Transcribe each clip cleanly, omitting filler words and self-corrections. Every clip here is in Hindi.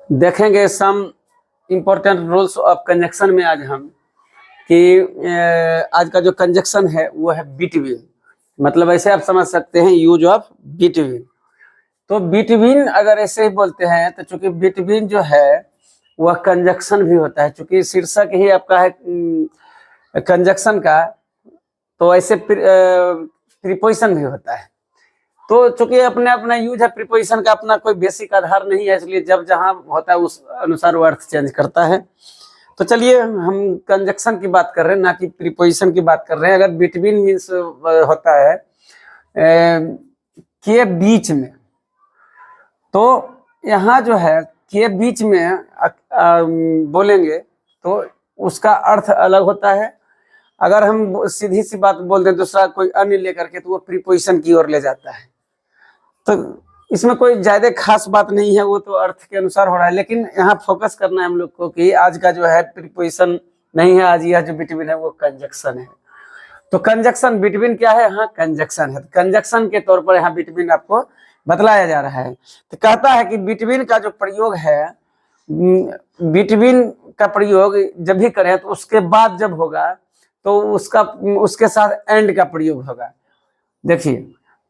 देखेंगे some important rules of conjunction में आज हम कि आज का जो कंजक्शन है वो है बिटवीन, मतलब ऐसे आप समझ सकते हैं यूज ऑफ बिटवीन। तो बिटवीन अगर ऐसे ही बोलते हैं तो चूंकि बिटवीन जो है वह कंजक्शन भी होता है, चूंकि शीर्षक ही आपका है कंजक्शन का, तो ऐसे प्रीपोजिशन भी होता है। तो चूंकि अपने अपना यूज है, प्रीपोजिशन का अपना कोई बेसिक आधार नहीं है, इसलिए जब जहां होता है उस अनुसार वो अर्थ चेंज करता है। तो चलिए हम कंजक्शन की बात कर रहे हैं, ना कि प्रीपोजिशन की बात कर रहे हैं। अगर बिटवीन मीन्स होता है के बीच में, तो यहाँ जो है के बीच में बोलेंगे तो उसका अर्थ अलग होता है। अगर हम सीधी सी बात बोल दें दूसरा कोई अन्य लेकर के, तो वो प्रीपोजिशन की ओर ले जाता है। तो इसमें कोई ज्यादा खास बात नहीं है, वो तो अर्थ के अनुसार हो रहा है। लेकिन यहाँ फोकस करना है हम लोग को कि आज का जो है प्रीपोजिशन नहीं है, आज यह जो बिटवीन है वो कंजक्शन है। तो कंजक्शन बिटवीन क्या है? हाँ, कंजक्शन है। कंजक्शन के तौर पर यहाँ बिटवीन आपको बतलाया जा रहा है। तो कहता है कि बिटवीन का जो प्रयोग है, बिटवीन का प्रयोग जब भी करें तो उसके बाद जब होगा तो उसके साथ एंड का प्रयोग होगा। देखिए,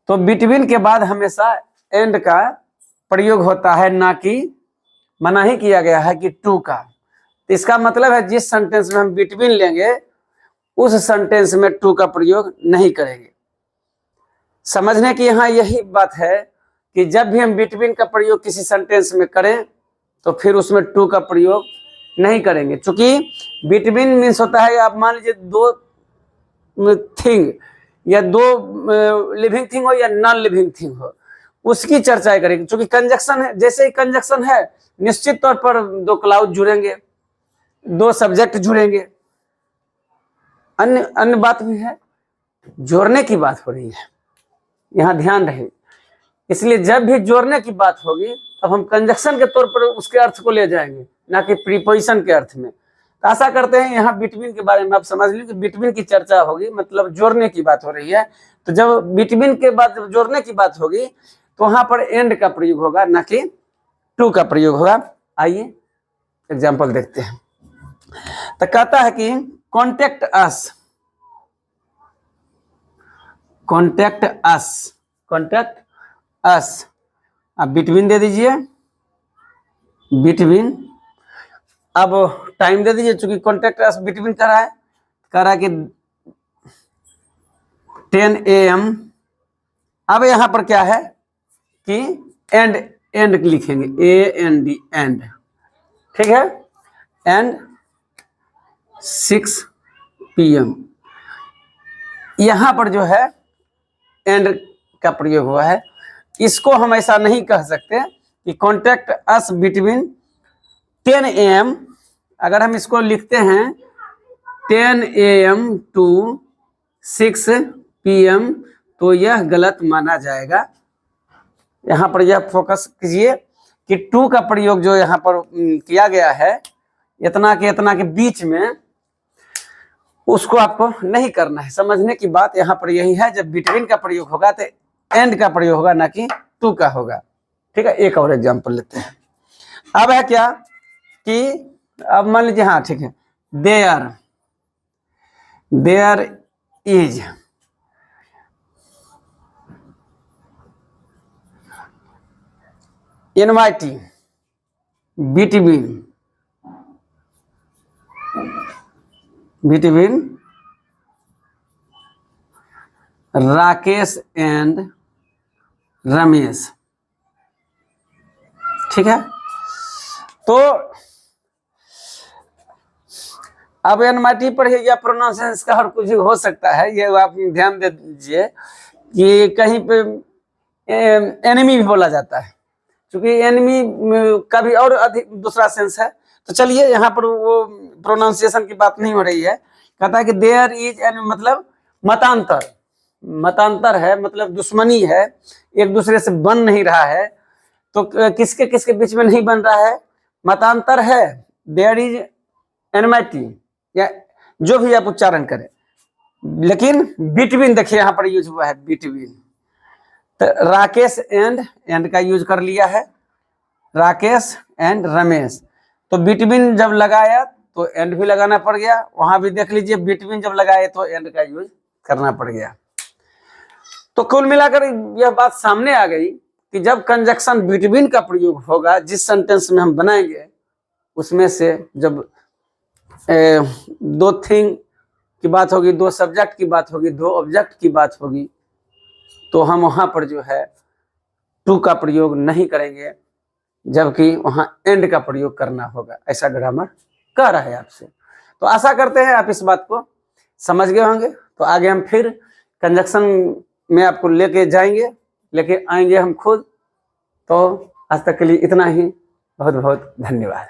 तो बिटवीन के बाद हमेशा एंड का प्रयोग होता है, ना कि मना ही किया गया है कि टू का। तो इसका मतलब है जिस सेंटेंस में हम बिटवीन लेंगे उस सेंटेंस में टू का प्रयोग नहीं करेंगे। समझने की यहाँ यही बात है कि जब भी हम बिटवीन का प्रयोग किसी सेंटेंस में करें तो फिर उसमें टू का प्रयोग नहीं करेंगे, क्योंकि बिटवीन मीन्स होता है, आप मान लीजिए दो थिंग या दो लिविंग थिंग हो या नॉन लिविंग थिंग हो, उसकी चर्चा करेंगे। क्योंकि कंजक्शन है, जैसे ही कंजक्शन है निश्चित तौर पर दो क्लाउड जुड़ेंगे, दो सब्जेक्ट जुड़ेंगे, अन्य बात भी है, जोड़ने की बात हो रही है, यहाँ ध्यान रहे। इसलिए जब भी जोड़ने की बात होगी तब हम कंजक्शन के तौर पर उसके अर्थ को ले जाएंगे, ना कि प्रीपोजिशन के अर्थ में। तो आशा करते हैं यहाँ बिटवीन के बारे में आप समझ लीजिए कि बिटवीन की चर्चा होगी, मतलब जोड़ने की बात हो रही है। तो जब बिटवीन के बाद जब जोड़ने की बात होगी तो वहां पर एंड का प्रयोग होगा, ना कि टू का प्रयोग होगा। आइए एग्जाम्पल देखते हैं। तो कहता है कि contact us, contact us, contact us, अब बिटवीन दे दीजिए, बिटवीन। अब टाइम दे दीजिए, चूंकि कॉन्टेक्ट अस बिटवीन कह रहा है कि 10 AM। अब यहां पर क्या है कि एंड, एंड लिखेंगे, AND, एंड, ठीक है, एंड 6 PM। यहां पर जो है एंड का प्रयोग हुआ है। इसको हम ऐसा नहीं कह सकते कि कॉन्टेक्ट अस बिटवीन 10 AM। अगर हम इसको लिखते हैं 10 AM टू 6 PM तो यह गलत माना जाएगा। यहाँ पर यह फोकस कीजिए कि टू का प्रयोग जो यहाँ पर किया गया है इतना के बीच में, उसको आपको नहीं करना है। समझने की बात यहाँ पर यही है, जब बिटवीन का प्रयोग होगा तो एंड का प्रयोग होगा, ना कि टू का होगा। ठीक है, एक और एग्जांपल लेते हैं। अब है क्या कि अब मान लीजिए, हाँ ठीक है, there is inviting between Rakesh and Ramesh. ठीक है, तो अब एनमाइटी पर या प्रोनाउंसिएशन का हर कुछ हो सकता है, ये आप ध्यान दे दीजिए कि कहीं पे एनिमी भी बोला जाता है, क्योंकि एनिमी का भी और अधिक दूसरा सेंस है। तो चलिए, यहाँ पर वो प्रोनाउंसिएशन की बात नहीं हो रही है। कहता है कि देयर इज एनिमी, मतलब मतांतर, मतांतर है, मतलब दुश्मनी है, एक दूसरे से बन नहीं रहा है। तो किसके किसके बीच में नहीं बन रहा है? मतांतर है, देयर इज एनमाइटी, या जो भी आप उच्चारण करें। लेकिन बिटवीन देखिए यहाँ पर यूज हुआ है, बिटवीन। तो राकेश एंड का यूज कर लिया है, राकेश एंड रमेश। तो बिटवीन जब लगाया तो एंड भी लगाना पड़ गया, वहां भी देख लीजिए बिटवीन जब लगाए तो एंड का यूज करना पड़ गया। तो कुल मिलाकर यह बात सामने आ गई कि जब कंजक्शन बिटवीन का प्रयोग होगा, जिस सेंटेंस में हम बनाएंगे उसमें से जब दो थिंग की बात होगी, दो सब्जेक्ट की बात होगी, दो ऑब्जेक्ट की बात होगी, तो हम वहां पर जो है टू का प्रयोग नहीं करेंगे, जबकि वहां एंड का प्रयोग करना होगा। ऐसा ग्रामर कह रहा है आपसे। तो आशा करते हैं आप इस बात को समझ गए होंगे। तो आगे हम फिर कंजक्शन में आपको लेके जाएंगे, लेके आएंगे हम खुद। तो आज तक के लिए इतना ही। बहुत बहुत धन्यवाद।